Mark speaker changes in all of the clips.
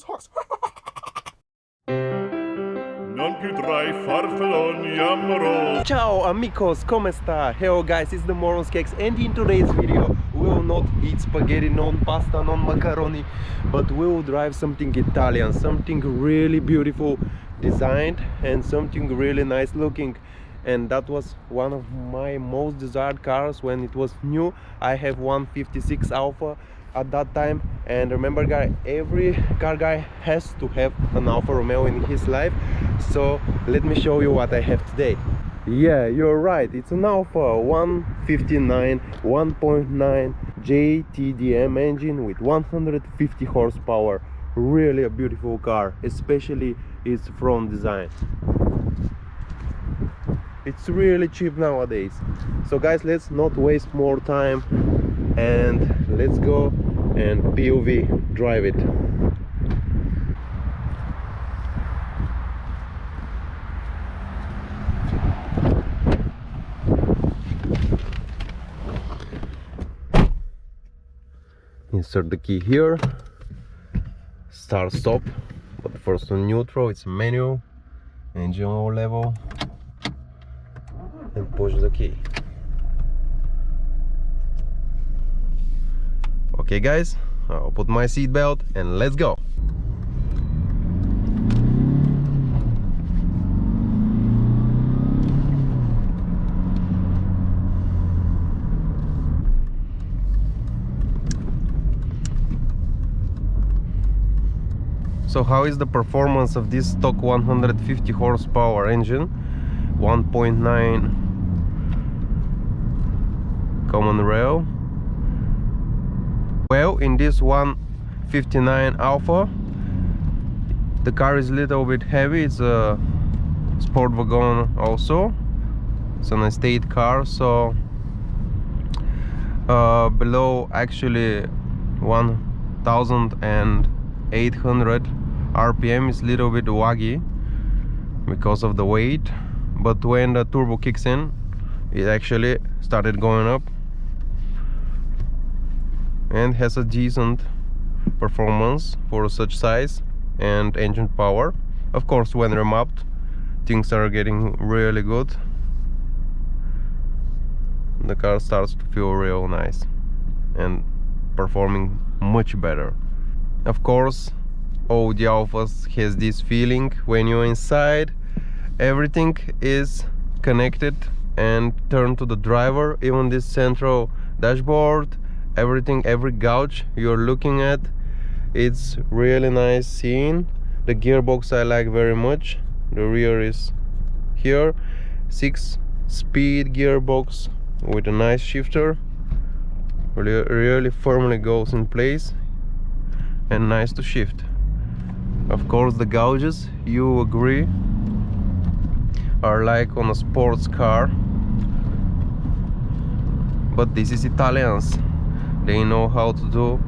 Speaker 1: Hawks.
Speaker 2: Non più tra i farfalloni amorosi.
Speaker 1: Ciao amigos, come sta? Hello guys, it's the Morons Cakes, and in today's video we will not eat spaghetti, non pasta, non macaroni, but we will drive something Italian, something really beautiful designed and something really nice looking. And that was one of my most desired cars when it was new. I have 156 Alfa at that time, and remember guy, every car guy has to have an Alfa Romeo in his life. So let me show you what I have today. Yeah, you're right, it's an Alfa 159 1.9 JTDm engine with 150 horsepower. Really a beautiful car, especially its front design. It's really cheap nowadays. So guys, let's not waste more time and let's go and POV drive it. Insert the key here, start stop, but first on neutral, it's manual, engine low level, and push the key. Okay guys, I'll put my seat belt and let's go. So how is the performance of this stock 150 horsepower engine, 1.9 common rail? Well, in this 159 Alfa, the car is a little bit heavy. It's a sport wagon also. It's an estate car, so below actually 1,800 RPM is a little bit waggy because of the weight, but when the turbo kicks in, it actually started going up and has a decent performance for such size and engine power. Of course, when remapped, things are getting really good. The car starts to feel real nice and performing much better. Of course, all the Alfas has this feeling when you're inside, everything is connected and turned to the driver, even this central dashboard, everything, every gauge you're looking at, it's really nice seeing. The gearbox I like very much. The rear is here, 6-speed gearbox with a nice shifter, really firmly goes in place and nice to shift. Of course, the gauges, you agree, are like on a sports car, but this is Italians. They know how to do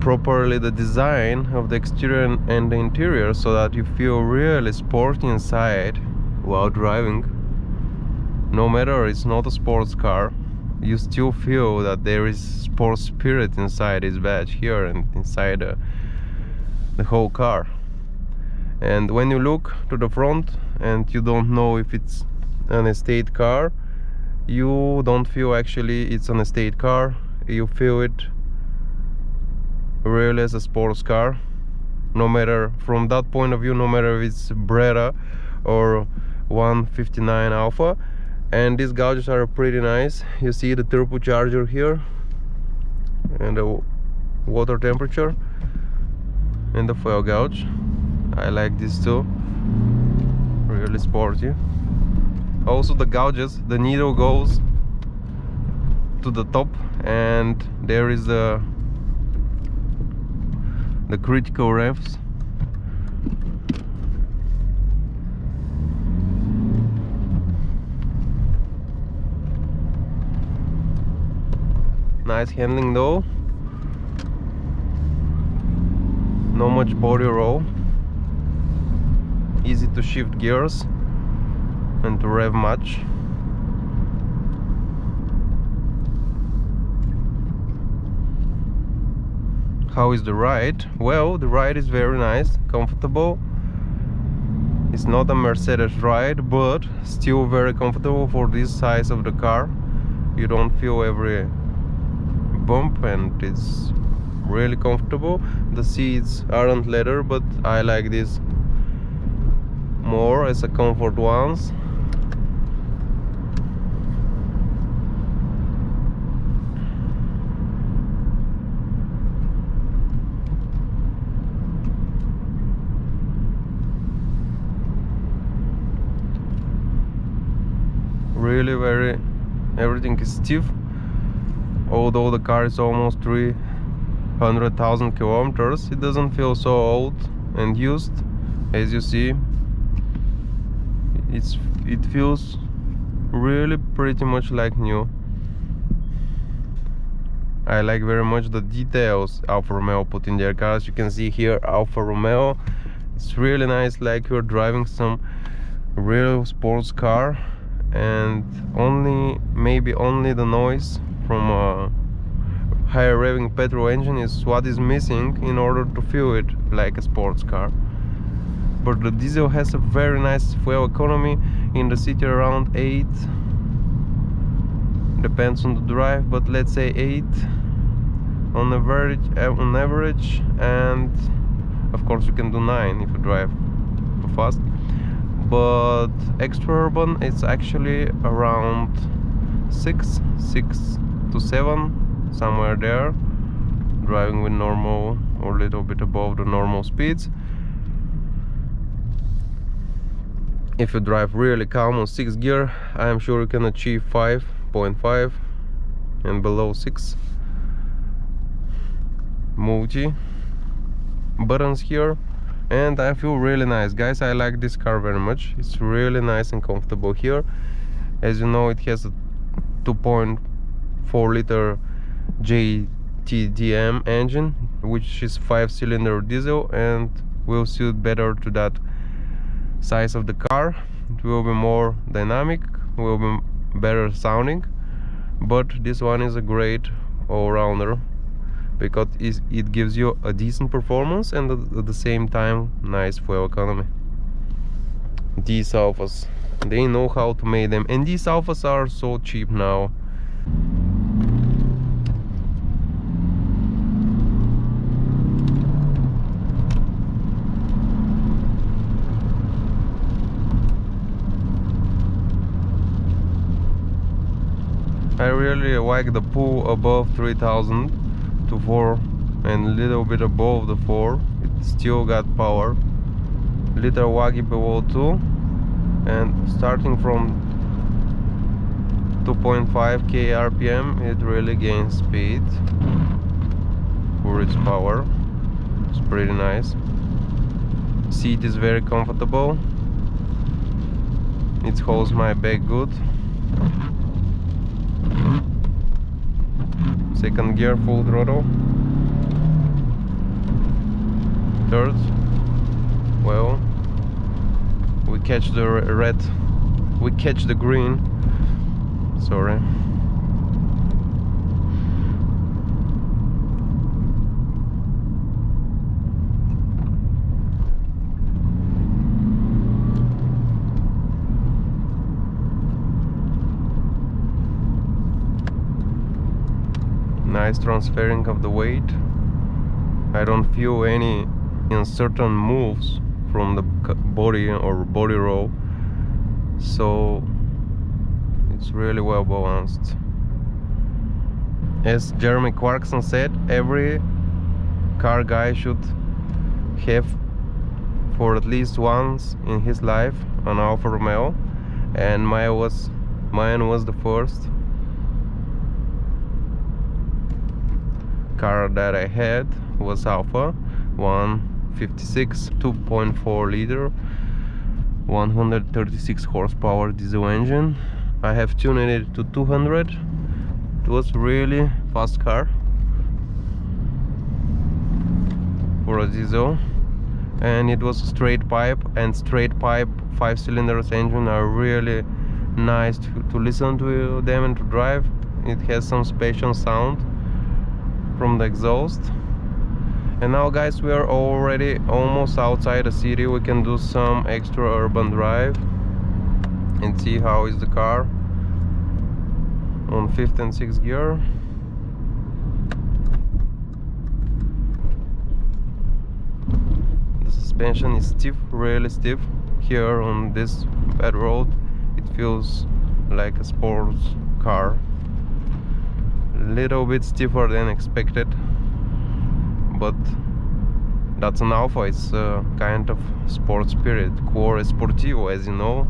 Speaker 1: properly the design of the exterior and the interior so that you feel really sporty inside while driving. No matter it's not a sports car, you still feel that there is sports spirit inside this badge here and inside the whole car. And when you look to the front and you don't know if it's an estate car, you don't feel actually it's an estate car. You feel it really as a sports car. No matter from that point of view, no matter if it's Brera or 159 Alfa. And these gauges are pretty nice. You see the turbocharger here and the water temperature and the fuel gauge. I like this too, really sporty. Also the gauges, the needle goes to the top and there is the critical revs. Nice handling though, no much body roll, easy to shift gears and to rev much. How is the ride? Well, the ride is very nice, comfortable. It's not a Mercedes ride, but still very comfortable for this size of the car. You don't feel every bump and it's really comfortable. The seats aren't leather, but I like this more as a comfort ones. Really everything is stiff, although the car is almost 300,000 kilometers. It doesn't feel so old and used. As you see, it feels really pretty much like new. I like very much the details Alfa Romeo put in their cars. You can see here Alfa Romeo. It's really nice, like you're driving some real sports car, and maybe only the noise from a higher revving petrol engine is what is missing in order to feel it like a sports car. But the diesel has a very nice fuel economy in the city, around 8, depends on the drive, but let's say 8 on average, and of course you can do 9 if you drive too fast. But extra urban, it's actually around 6 to 7, somewhere there, driving with normal or a little bit above the normal speeds. If you drive really calm on 6th gear, I am sure you can achieve 5.5 and below 6. Multi buttons here, and I feel really nice, guys. I like this car very much. It's really nice and comfortable here. As you know, it has a 2.4 liter JTDm engine, which is 5-cylinder diesel, and will suit better to that size of the car. It will be more dynamic, will be better sounding, but this one is a great all-rounder because it gives you a decent performance and at the same time nice fuel economy. These Alfas, they know how to make them, and these Alfas are so cheap now. I really like the pull above 3000 to 4 and a little bit above the 4. It still got power. Little waggy below 2, and starting from 2.5k RPM it really gains speed for its power. It's pretty nice. Seat is very comfortable. It holds my back good. Second gear, full throttle. Third, well, we catch the red, we catch the green, sorry. Nice transferring of the weight. I don't feel any uncertain moves from the body or body roll, so it's really well balanced. As Jeremy Clarkson said, every car guy should have for at least once in his life an Alfa Romeo, and mine was the first car that I had. Was Alfa 156 2.4 liter 136 horsepower diesel engine. I have tuned it to 200. It was really fast car for a diesel, and it was a straight pipe, and straight pipe 5-cylinder engine are really nice to listen to them and to drive. It has some special sound from the exhaust. And now guys, we are already almost outside the city. We can do some extra urban drive and see how is the car on 5th and 6th gear. The suspension is stiff, really stiff. Here on this bad road it feels like a sports car, little bit stiffer than expected, but that's an Alfa. It's a kind of sport spirit, cuore sportivo, as you know.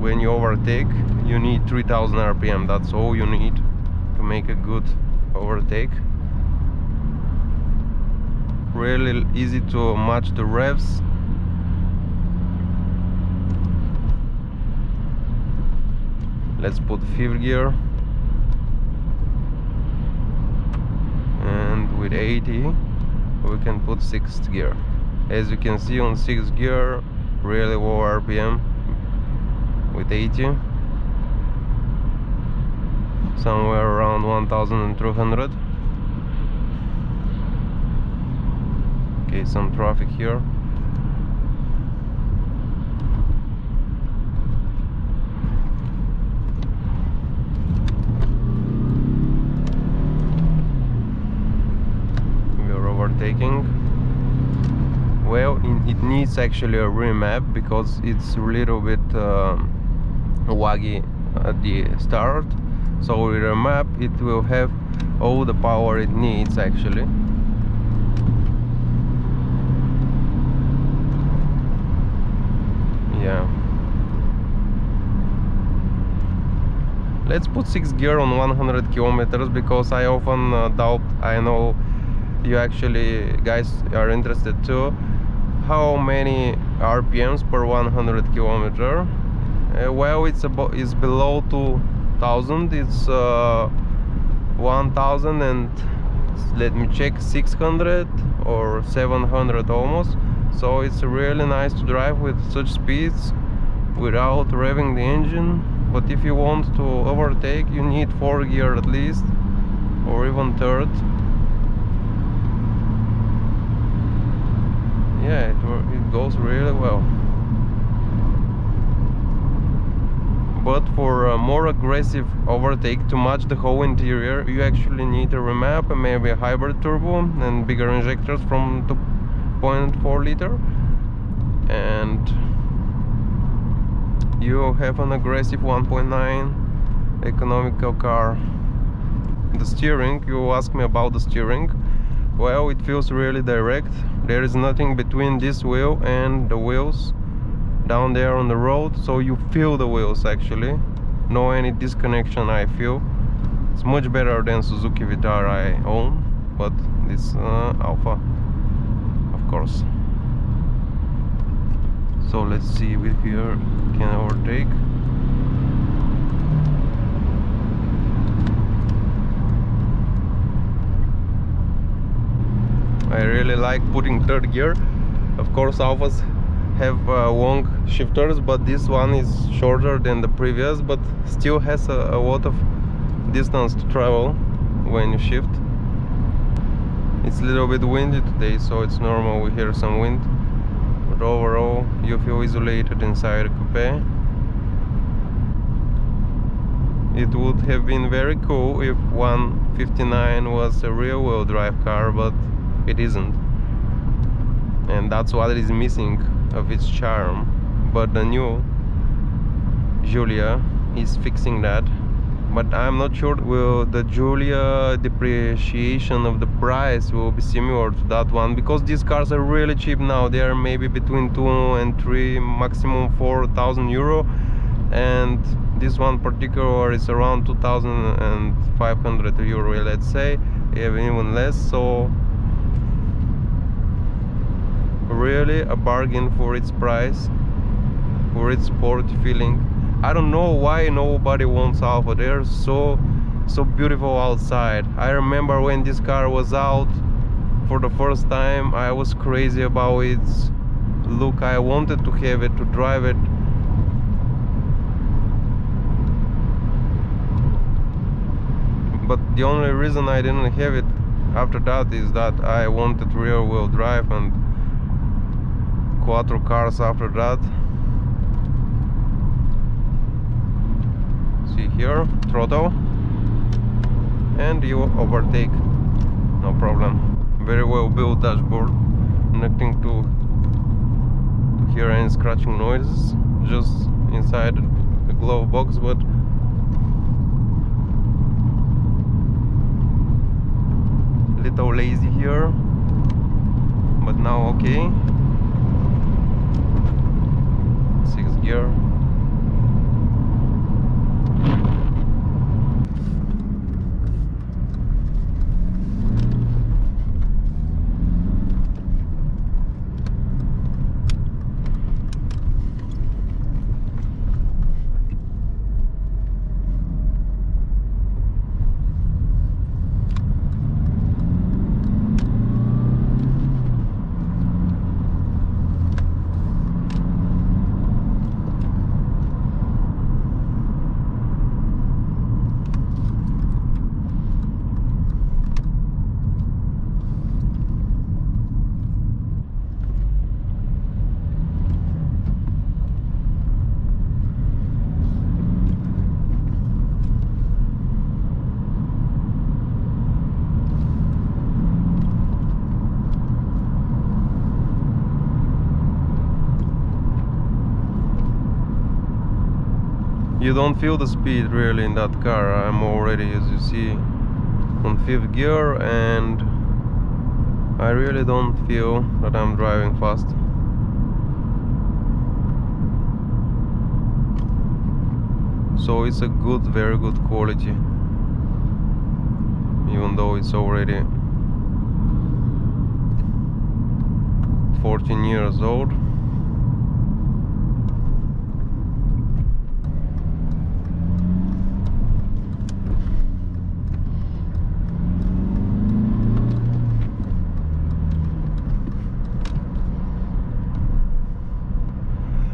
Speaker 1: When you overtake, you need 3000 RPM. That's all you need to make a good overtake. Really easy to match the revs. Let's put 5th gear, and with 80 we can put 6th gear. As you can see on 6th gear, really low RPM with 80, somewhere around 1300. Okay, some traffic here. Overtaking. Well, it needs actually a remap because it's a little bit waggy at the start. So with a map it will have all the power it needs actually. Yeah. Let's put 6th gear on 100 kilometers because I often doubt, I know you actually guys are interested too, how many RPMs per 100 kilometer. Well, it's below 2000. It's 1000 and let me check, 600 or 700 almost. So it's really nice to drive with such speeds without revving the engine. But if you want to overtake, you need 4th gear at least, or even 3rd. Yeah, it goes really well. But for a more aggressive overtake to match the whole interior, you actually need a remap and maybe a hybrid turbo and bigger injectors from 2.4 liter, and you have an aggressive 1.9 economical car. The steering, you ask me about the steering. Well, it feels really direct. There is nothing between this wheel and the wheels down there on the road, so you feel the wheels actually. No any disconnection, I feel. It's much better than Suzuki Vitara I own, but this Alfa, of course. So let's see if here can overtake. I really like putting 3rd gear. Of course, Alfas have long shifters, but this one is shorter than the previous, but still has a lot of distance to travel when you shift. It's a little bit windy today, so it's normal we hear some wind, but overall you feel isolated inside a coupe. It would have been very cool if 159 was a rear-wheel drive car, but it isn't, and that's what is missing of its charm. But the new Giulia is fixing that. But I'm not sure will the Giulia depreciation of the price will be similar to that one, because these cars are really cheap now. They are maybe between 2 and 3, maximum 4,000 euro, and this one particular is around 2,500 euro, let's say, even less. So really a bargain for its price, for its sport feeling. I don't know why nobody wants Alfa. They're so beautiful outside. I remember when this car was out for the first time, I was crazy about its look. I wanted to have it, to drive it. but the only reason I didn't have it after that is that I wanted rear wheel drive and quattro cars after that. See here, throttle, and you overtake, no problem. Very well built dashboard, nothing to hear any scratching noises, just inside the glove box, but little lazy here, but now okay. 6th gear. You don't feel the speed really in that car. I'm already, as you see, on 5th gear, and I really don't feel that I'm driving fast. So it's a good, very good quality, even though it's already 14 years old.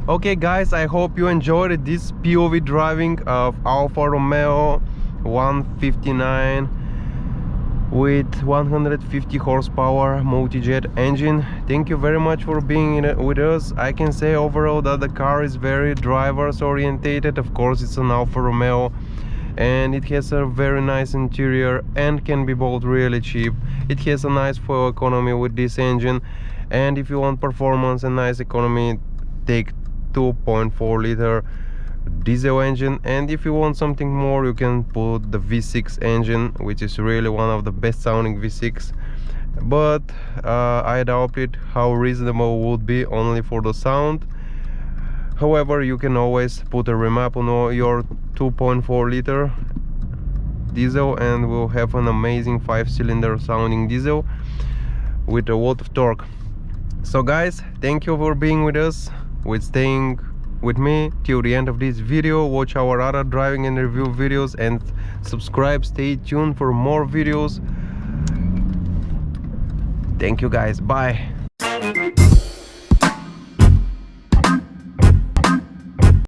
Speaker 1: Okay guys, I hope you enjoyed this POV driving of Alfa Romeo 159 with 150 horsepower multijet engine. Thank you very much for being with us. I can say overall that the car is very drivers orientated. Of course, it's an Alfa Romeo and it has a very nice interior and can be bought really cheap. It has a nice fuel economy with this engine, and if you want performance and nice economy, take 2.4 liter diesel engine, and if you want something more, you can put the V6 engine, which is really one of the best sounding V6, but I doubted how reasonable would be only for the sound. However, you can always put a remap on your 2.4 liter diesel and we'll have an amazing 5-cylinder sounding diesel with a lot of torque. So guys, thank you for being with us, with staying with me till the end of this video. Watch our other driving and review videos and subscribe. Stay tuned for more videos. Thank you guys, bye.